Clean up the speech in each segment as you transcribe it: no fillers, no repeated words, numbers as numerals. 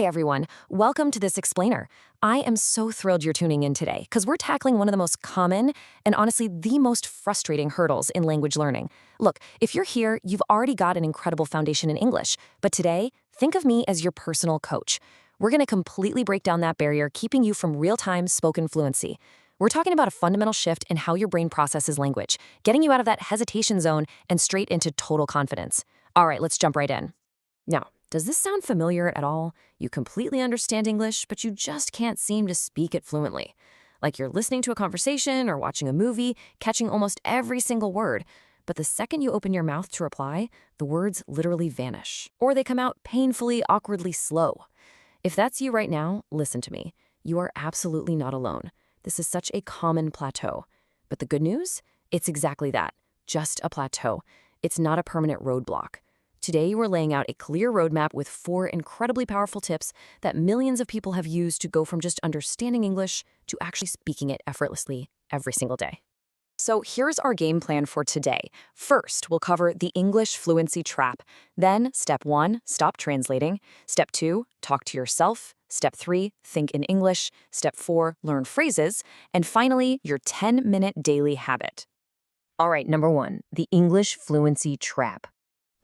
Hey everyone, welcome to this explainer. I am so thrilled you're tuning in today because we're tackling one of the most common and honestly the most frustrating hurdles in language learning. Look, if you're here, you've already got an incredible foundation in English, but today, think of me as your personal coach. We're going to completely break down that barrier, keeping you from real-time spoken fluency. We're talking about a fundamental shift in how your brain processes language, getting you out of that hesitation zone and straight into total confidence. All right, let's jump right in. Now, does this sound familiar at all? You completely understand English, but you just can't seem to speak it fluently. Like you're listening to a conversation or watching a movie, catching almost every single word, but the second you open your mouth to reply, the words literally vanish, or they come out painfully, awkwardly slow. If that's you right now, listen to me. You are absolutely not alone. This is such a common plateau. But the good news? It's exactly that, just a plateau. It's not a permanent roadblock. Today, we're laying out a clear roadmap with 4 incredibly powerful tips that millions of people have used to go from just understanding English to actually speaking it effortlessly every single day. So here's our game plan for today. First, we'll cover the English fluency trap. Then, step 1, stop translating. Step 2, talk to yourself. Step 3, think in English. Step 4, learn phrases. And finally, your 10-minute daily habit. All right, number 1, the English fluency trap.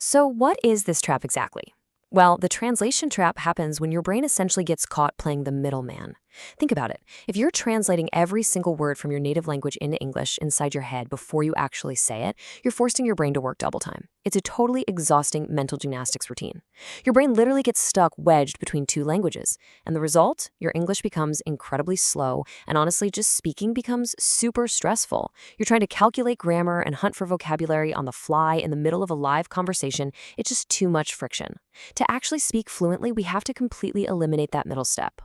So what is this trap exactly? Well, the translation trap happens when your brain essentially gets caught playing the middleman. Think about it. If you're translating every single word from your native language into English inside your head before you actually say it, you're forcing your brain to work double time. It's a totally exhausting mental gymnastics routine. Your brain literally gets stuck wedged between 2 languages. And the result? Your English becomes incredibly slow, and honestly, just speaking becomes super stressful. You're trying to calculate grammar and hunt for vocabulary on the fly in the middle of a live conversation. It's just too much friction. To actually speak fluently, we have to completely eliminate that middle step.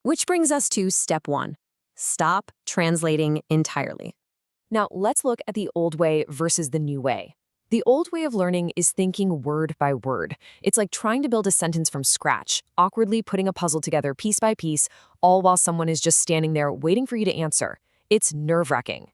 Which brings us to step 1. Stop translating entirely. Now, let's look at the old way versus the new way. The old way of learning is thinking word by word. It's like trying to build a sentence from scratch, awkwardly putting a puzzle together piece by piece, all while someone is just standing there waiting for you to answer. It's nerve-wracking.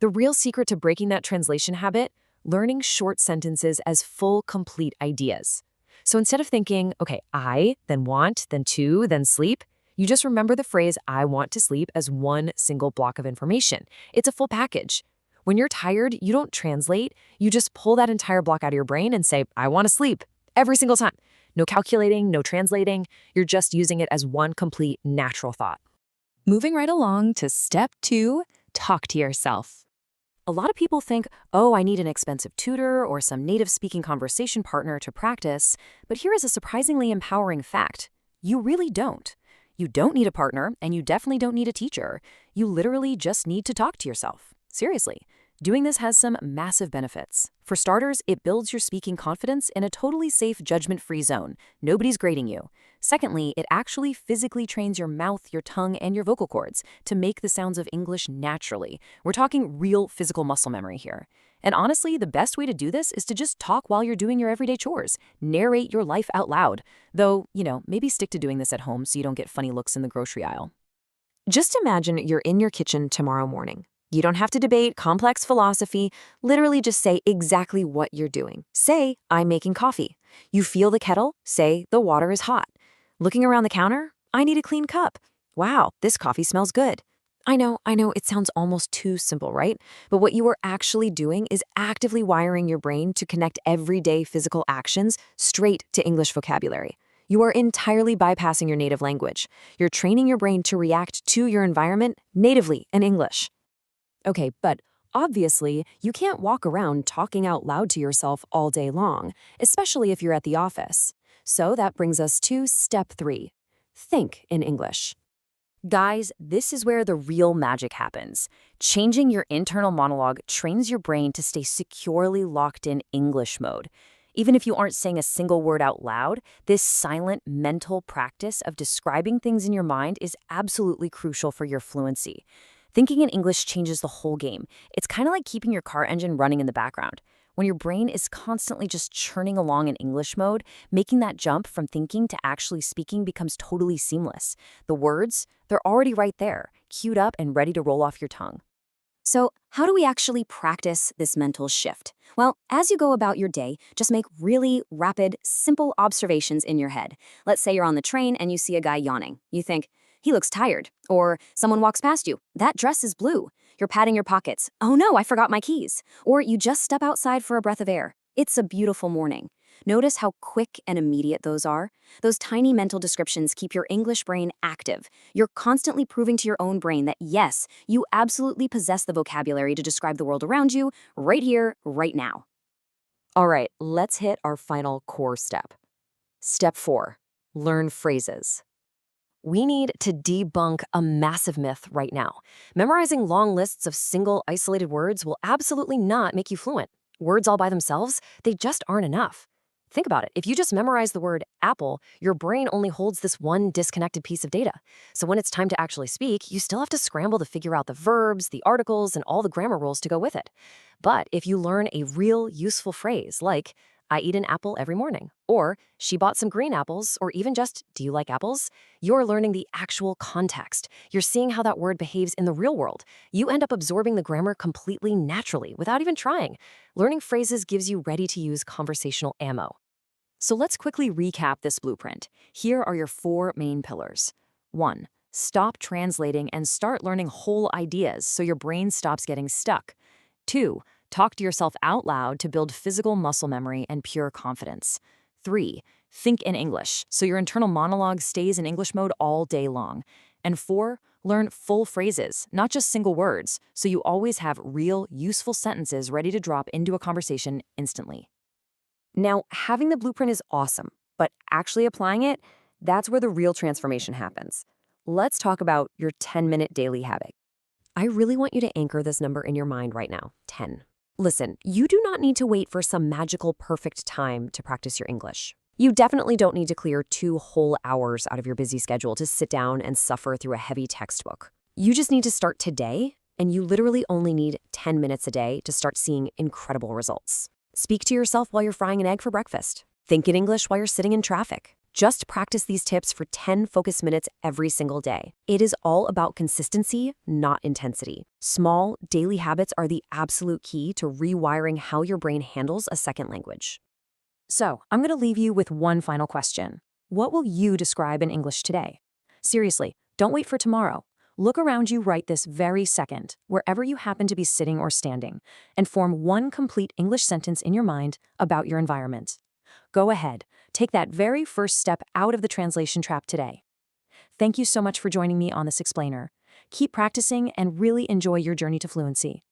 The real secret to breaking that translation habit? Learning short sentences as full, complete ideas. So instead of thinking, okay, I, then want, then to, then sleep, you just remember the phrase, I want to sleep, as one single block of information. It's a full package. When you're tired, you don't translate. You just pull that entire block out of your brain and say, I want to sleep, every single time. No calculating, no translating. You're just using it as one complete natural thought. Moving right along to step 2, talk to yourself. A lot of people think, oh, I need an expensive tutor or some native speaking conversation partner to practice. But here is a surprisingly empowering fact. You really don't. You don't need a partner, and you definitely don't need a teacher. You literally just need to talk to yourself. Seriously. Doing this has some massive benefits. For starters, it builds your speaking confidence in a totally safe, judgment-free zone. Nobody's grading you. Secondly, it actually physically trains your mouth, your tongue, and your vocal cords to make the sounds of English naturally. We're talking real physical muscle memory here. And honestly, the best way to do this is to just talk while you're doing your everyday chores. Narrate your life out loud. Though, maybe stick to doing this at home so you don't get funny looks in the grocery aisle. Just imagine you're in your kitchen tomorrow morning. You don't have to debate complex philosophy. Literally just say exactly what you're doing. Say, I'm making coffee. You feel the kettle? Say, the water is hot. Looking around the counter? I need a clean cup. Wow, this coffee smells good. I know, it sounds almost too simple, right? But what you are actually doing is actively wiring your brain to connect everyday physical actions straight to English vocabulary. You are entirely bypassing your native language. You're training your brain to react to your environment natively in English. Okay, but obviously, you can't walk around talking out loud to yourself all day long, especially if you're at the office. So that brings us to step 3. Think in English. Guys, this is where the real magic happens. Changing your internal monologue trains your brain to stay securely locked in English mode. Even if you aren't saying a single word out loud, this silent mental practice of describing things in your mind is absolutely crucial for your fluency. Thinking in English changes the whole game. It's kind of like keeping your car engine running in the background. When your brain is constantly just churning along in English mode, making that jump from thinking to actually speaking becomes totally seamless. The words, they're already right there, queued up and ready to roll off your tongue. So, how do we actually practice this mental shift? Well, as you go about your day, just make really rapid, simple observations in your head. Let's say you're on the train and you see a guy yawning. You think, he looks tired. Or someone walks past you. That dress is blue. You're patting your pockets. Oh no, I forgot my keys. Or you just step outside for a breath of air. It's a beautiful morning. Notice how quick and immediate those are. Those tiny mental descriptions keep your English brain active. You're constantly proving to your own brain that yes, you absolutely possess the vocabulary to describe the world around you right here, right now. All right, let's hit our final core step. Step 4, learn phrases. We need to debunk a massive myth right now. Memorizing long lists of single, isolated words will absolutely not make you fluent. Words all by themselves, they just aren't enough. Think about it. If you just memorize the word apple, your brain only holds this one disconnected piece of data. So when it's time to actually speak, you still have to scramble to figure out the verbs, the articles, and all the grammar rules to go with it. But if you learn a real useful phrase like, I eat an apple every morning, or she bought some green apples, or even just, do you like apples? You're learning the actual context. You're seeing how that word behaves in the real world. You end up absorbing the grammar completely naturally without even trying. Learning phrases gives you ready-to-use conversational ammo. So let's quickly recap this blueprint. Here are your 4 main pillars. 1. Stop translating and start learning whole ideas so your brain stops getting stuck. 2. Talk to yourself out loud to build physical muscle memory and pure confidence. 3. Think in English so your internal monologue stays in English mode all day long. And 4. Learn full phrases, not just single words, so you always have real, useful sentences ready to drop into a conversation instantly. Now, having the blueprint is awesome, but actually applying it, that's where the real transformation happens. Let's talk about your 10-minute daily habit. I really want you to anchor this number in your mind right now, 10. Listen, you do not need to wait for some magical perfect time to practice your English. You definitely don't need to clear 2 whole hours out of your busy schedule to sit down and suffer through a heavy textbook. You just need to start today, and you literally only need 10 minutes a day to start seeing incredible results. Speak to yourself while you're frying an egg for breakfast. Think in English while you're sitting in traffic. Just practice these tips for 10 focus minutes every single day. It is all about consistency, not intensity. Small, daily habits are the absolute key to rewiring how your brain handles a second language. So, I'm going to leave you with one final question. What will you describe in English today? Seriously, don't wait for tomorrow. Look around you right this very second, wherever you happen to be sitting or standing, and form one complete English sentence in your mind about your environment. Go ahead, take that very first step out of the translation trap today. Thank you so much for joining me on this explainer. Keep practicing and really enjoy your journey to fluency.